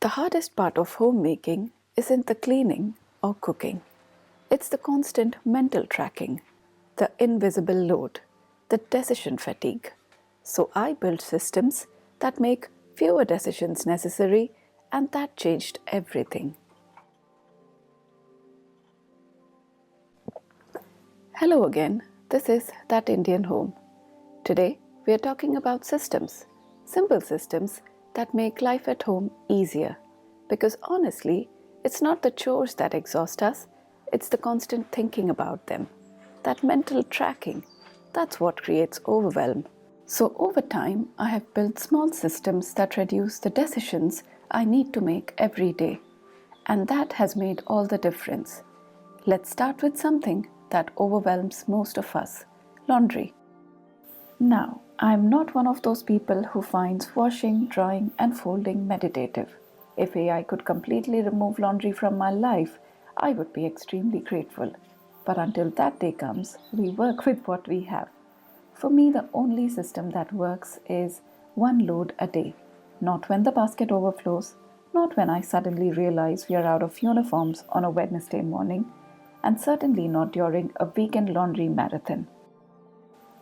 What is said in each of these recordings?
The hardest part of homemaking isn't the cleaning or cooking. It's the constant mental tracking, the invisible load, the decision fatigue. So I built systems that make fewer decisions necessary, and that changed everything. Hello again, this is That Indian Home. Today we are talking about systems, simple systems that make life at home easier. Because honestly, it's not the chores that exhaust us, it's the constant thinking about them. That mental tracking, that's what creates overwhelm. So over time, I have built small systems that reduce the decisions I need to make every day. And that has made all the difference. Let's start with something that overwhelms most of us: laundry. Now, I'm not one of those people who finds washing, drying, and folding meditative. If AI could completely remove laundry from my life, I would be extremely grateful. But until that day comes, we work with what we have. For me, the only system that works is one load a day. Not when the basket overflows, not when I suddenly realize we are out of uniforms on a Wednesday morning, and certainly not during a weekend laundry marathon.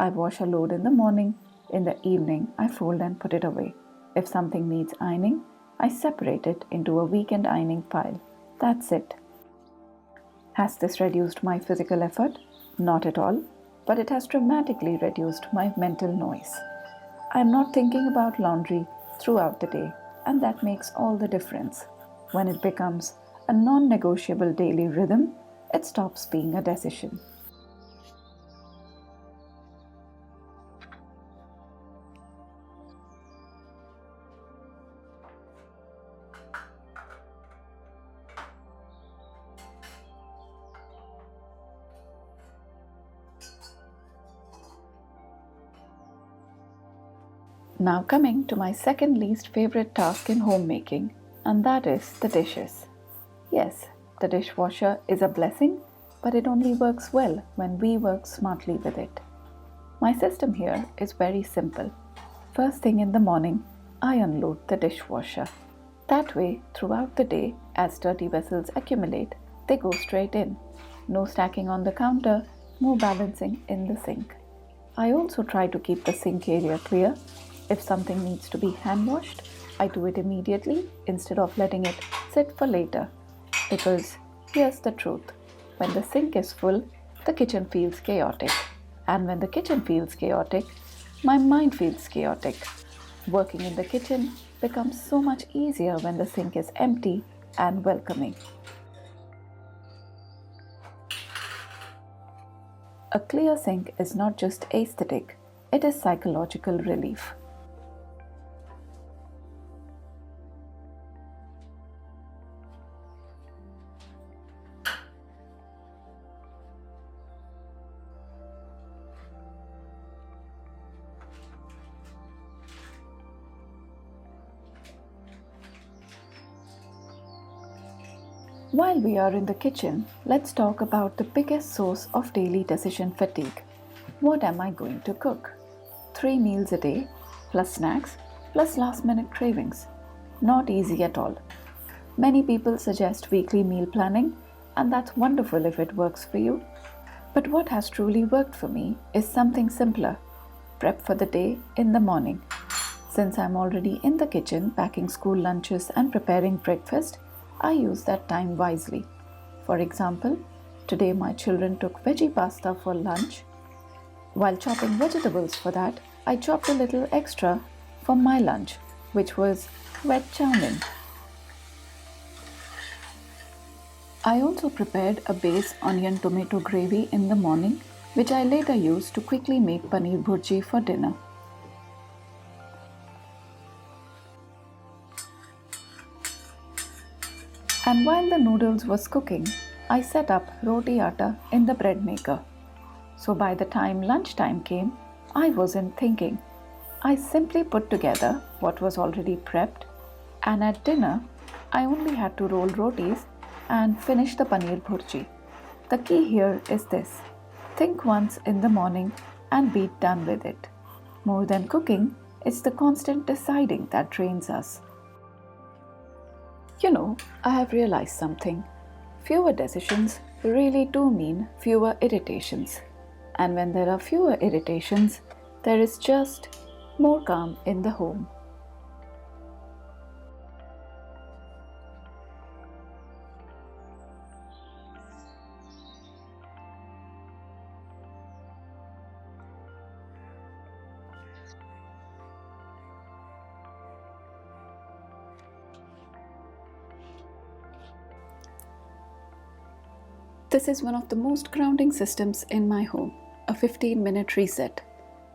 I wash a load in the morning. In the evening, I fold and put it away. If something needs ironing, I separate it into a weekend ironing pile. That's it. Has this reduced my physical effort? Not at all, but it has dramatically reduced my mental noise. I am not thinking about laundry throughout the day, and that makes all the difference. When it becomes a non negotiable daily rhythm, it stops being a decision. Now coming to my second least favorite task in homemaking, and that is the dishes. Yes, the dishwasher is a blessing, but it only works well when we work smartly with it. My system here is very simple. First thing in the morning, I unload the dishwasher. That way, throughout the day, as dirty vessels accumulate, they go straight in. No stacking on the counter, no balancing in the sink. I also try to keep the sink area clear. If something needs to be hand washed, I do it immediately instead of letting it sit for later. Because here's the truth: when the sink is full, the kitchen feels chaotic. And when the kitchen feels chaotic, my mind feels chaotic. Working in the kitchen becomes so much easier when the sink is empty and welcoming. A clear sink is not just aesthetic, it is psychological relief. While we are in the kitchen, let's talk about the biggest source of daily decision fatigue. What am I going to cook? 3 meals a day, plus snacks, plus last minute cravings. Not easy at all. Many people suggest weekly meal planning, and that's wonderful if it works for you. But what has truly worked for me is something simpler: prep for the day in the morning. Since I'm already in the kitchen packing school lunches and preparing breakfast, I use that time wisely. For example, today my children took veggie pasta for lunch. While chopping vegetables for that, I chopped a little extra for my lunch, which was wet chow mein. I also prepared a base onion tomato gravy in the morning, which I later used to quickly make paneer bhurji for dinner. And while the noodles was cooking, I set up roti atta in the bread maker. So by the time lunchtime came, I wasn't thinking. I simply put together what was already prepped, and at dinner, I only had to roll rotis and finish the paneer bhurji. The key here is this: think once in the morning and be done with it. More than cooking, it's the constant deciding that drains us. You know, I have realized something. Fewer decisions really do mean fewer irritations. And when there are fewer irritations, there is just more calm in the home. This is one of the most grounding systems in my home, a 15-minute reset.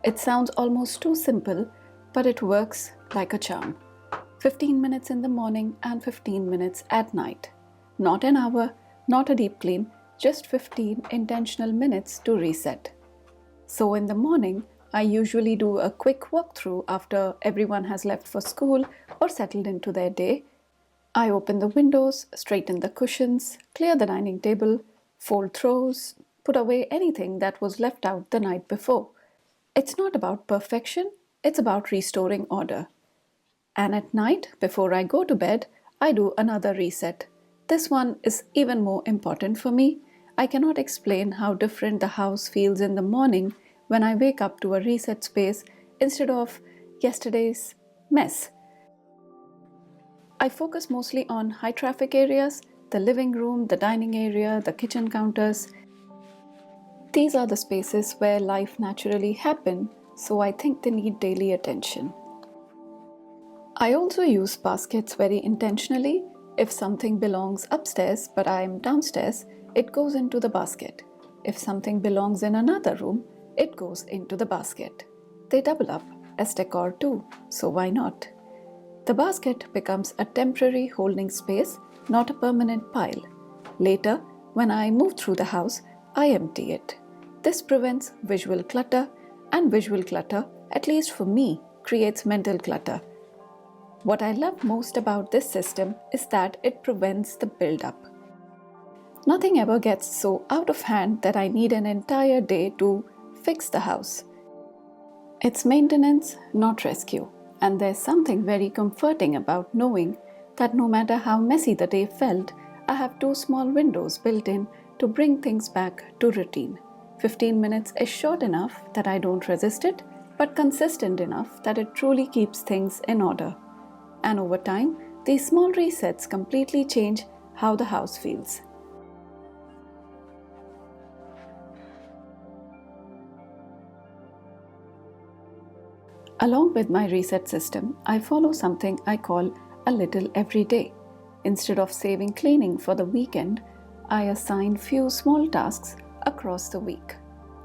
It sounds almost too simple, but it works like a charm. 15 minutes in the morning and 15 minutes at night. Not an hour, not a deep clean, just 15 intentional minutes to reset. So in the morning, I usually do a quick walkthrough after everyone has left for school or settled into their day. I open the windows, straighten the cushions, clear the dining table, fold throws, put away anything that was left out the night before. It's not about perfection, it's about restoring order. And at night, before I go to bed, I do another reset. This one is even more important for me. I cannot explain how different the house feels in the morning when I wake up to a reset space instead of yesterday's mess. I focus mostly on high traffic areas, the living room, the dining area, the kitchen counters. These are the spaces where life naturally happens, so I think they need daily attention. I also use baskets very intentionally. If something belongs upstairs but I am downstairs, it goes into the basket. If something belongs in another room, it goes into the basket. They double up as decor too, so why not? The basket becomes a temporary holding space, not a permanent pile. Later, when I move through the house, I empty it. This prevents visual clutter, and visual clutter, at least for me, creates mental clutter. What I love most about this system is that it prevents the build-up. Nothing ever gets so out of hand that I need an entire day to fix the house. It's maintenance, not rescue. And there's something very comforting about knowing that no matter how messy the day felt, I have 2 small windows built in to bring things back to routine. 15 minutes is short enough that I don't resist it, but consistent enough that it truly keeps things in order. And over time, these small resets completely change how the house feels. Along with my reset system, I follow something I call a little every day. Instead of saving cleaning for the weekend, I assign few small tasks across the week.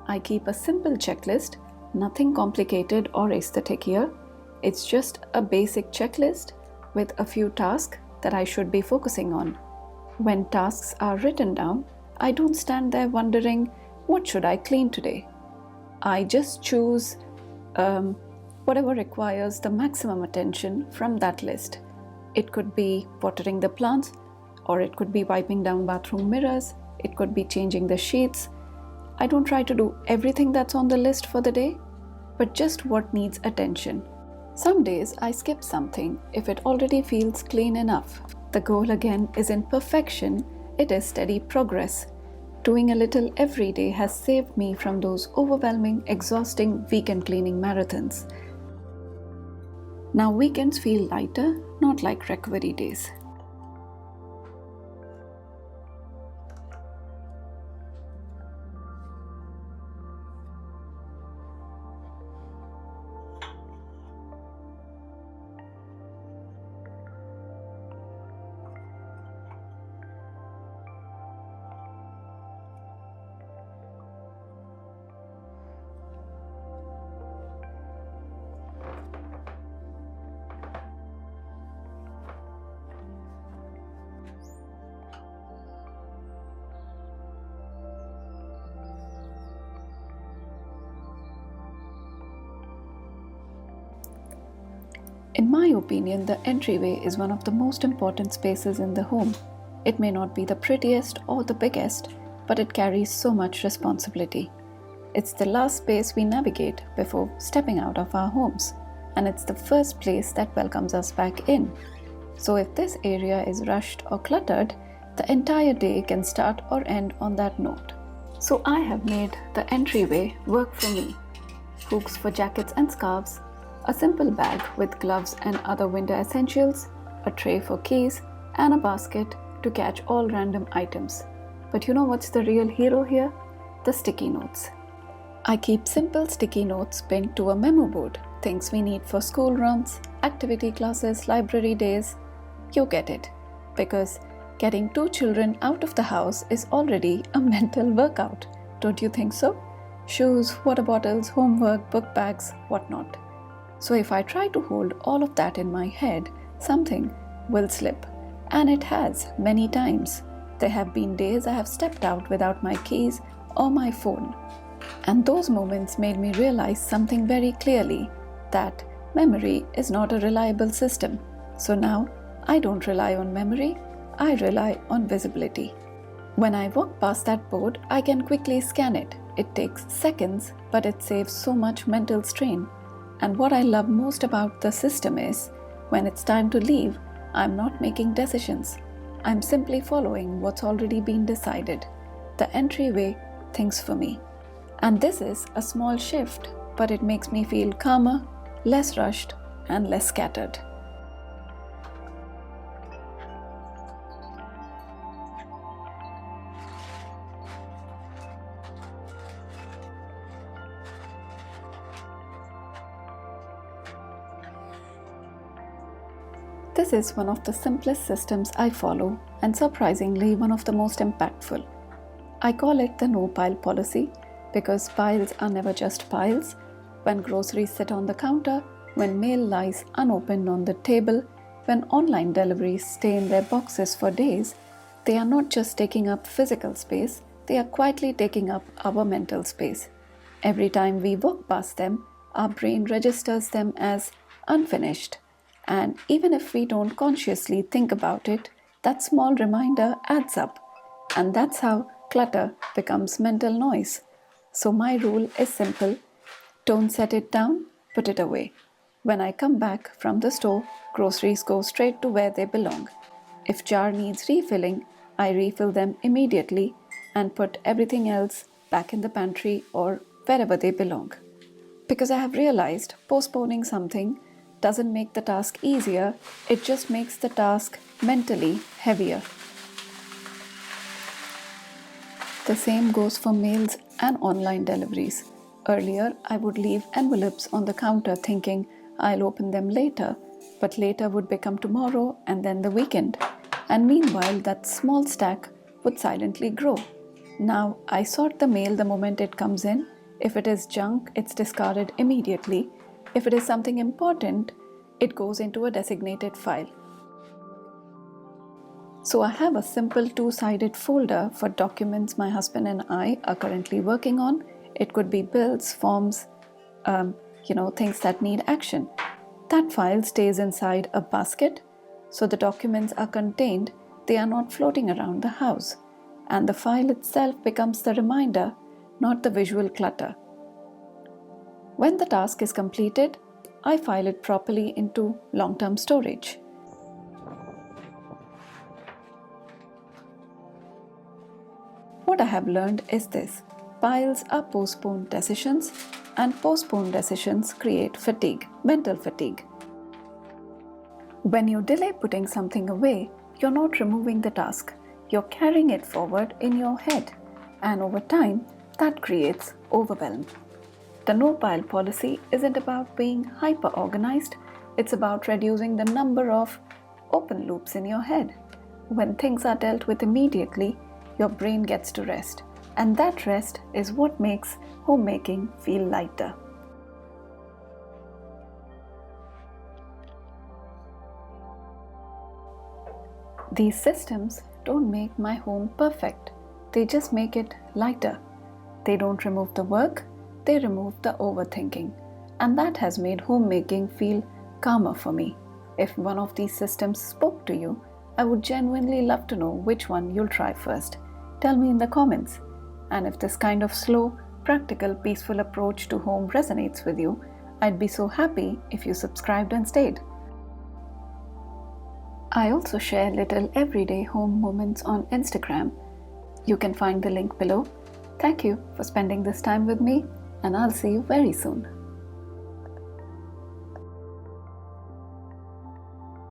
I keep a simple checklist, nothing complicated or aesthetic here. It's just a basic checklist with a few tasks that I should be focusing on. When tasks are written down, I don't stand there wondering, what should I clean today? I just choose whatever requires the maximum attention from that list. It could be watering the plants, or it could be wiping down bathroom mirrors, it could be changing the sheets. I don't try to do everything that's on the list for the day, but just what needs attention. Some days I skip something if it already feels clean enough. The goal again isn't perfection, it is steady progress. Doing a little every day has saved me from those overwhelming, exhausting weekend cleaning marathons. Now weekends feel lighter, not like recovery days. In my opinion, the entryway is one of the most important spaces in the home. It may not be the prettiest or the biggest, but it carries so much responsibility. It's the last space we navigate before stepping out of our homes, and it's the first place that welcomes us back in. So if this area is rushed or cluttered, the entire day can start or end on that note. So I have made the entryway work for me. Hooks for jackets and scarves, a simple bag with gloves and other winter essentials, a tray for keys, and a basket to catch all random items. But you know what's the real hero here? The sticky notes. I keep simple sticky notes pinned to a memo board, things we need for school runs, activity classes, library days. You get it. Because getting 2 children out of the house is already a mental workout. Don't you think so? Shoes, water bottles, homework, book bags, whatnot. So if I try to hold all of that in my head, something will slip. And it has many times. There have been days I have stepped out without my keys or my phone. And those moments made me realize something very clearly, that memory is not a reliable system. So now I don't rely on memory, I rely on visibility. When I walk past that board, I can quickly scan it. It takes seconds, but it saves so much mental strain. And what I love most about the system is, when it's time to leave, I'm not making decisions. I'm simply following what's already been decided. The entryway thinks for me. And this is a small shift, but it makes me feel calmer, less rushed, and less scattered. This is one of the simplest systems I follow, and surprisingly one of the most impactful. I call it the no pile policy because piles are never just piles. When groceries sit on the counter, when mail lies unopened on the table, when online deliveries stay in their boxes for days, they are not just taking up physical space, they are quietly taking up our mental space. Every time we walk past them, our brain registers them as unfinished. And even if we don't consciously think about it, that small reminder adds up. And that's how clutter becomes mental noise. So my rule is simple. Don't set it down, put it away. When I come back from the store, groceries go straight to where they belong. If jar needs refilling, I refill them immediately and put everything else back in the pantry or wherever they belong. Because I have realized postponing something doesn't make the task easier, it just makes the task mentally heavier. The same goes for mails and online deliveries. Earlier, I would leave envelopes on the counter thinking I'll open them later, but later would become tomorrow and then the weekend. And meanwhile, that small stack would silently grow. Now, I sort the mail the moment it comes in. If it is junk, it's discarded immediately. If it is something important, it goes into a designated file. So I have a simple 2-sided folder for documents my husband and I are currently working on. It could be bills, forms, things that need action. That file stays inside a basket, so the documents are contained, they are not floating around the house. And the file itself becomes the reminder, not the visual clutter. When the task is completed, I file it properly into long-term storage. What I have learned is this: piles are postponed decisions, and postponed decisions create fatigue, mental fatigue. When you delay putting something away, you're not removing the task, you're carrying it forward in your head, and over time, that creates overwhelm. The no pile policy isn't about being hyper-organized, it's about reducing the number of open loops in your head. When things are dealt with immediately, your brain gets to rest, and that rest is what makes homemaking feel lighter. These systems don't make my home perfect, they just make it lighter. They don't remove the work, they remove the overthinking. And that has made homemaking feel calmer for me. If one of these systems spoke to you, I would genuinely love to know which one you'll try first. Tell me in the comments. And if this kind of slow, practical, peaceful approach to home resonates with you, I'd be so happy if you subscribed and stayed. I also share little everyday home moments on Instagram. You can find the link below. Thank you for spending this time with me, and I'll see you very soon.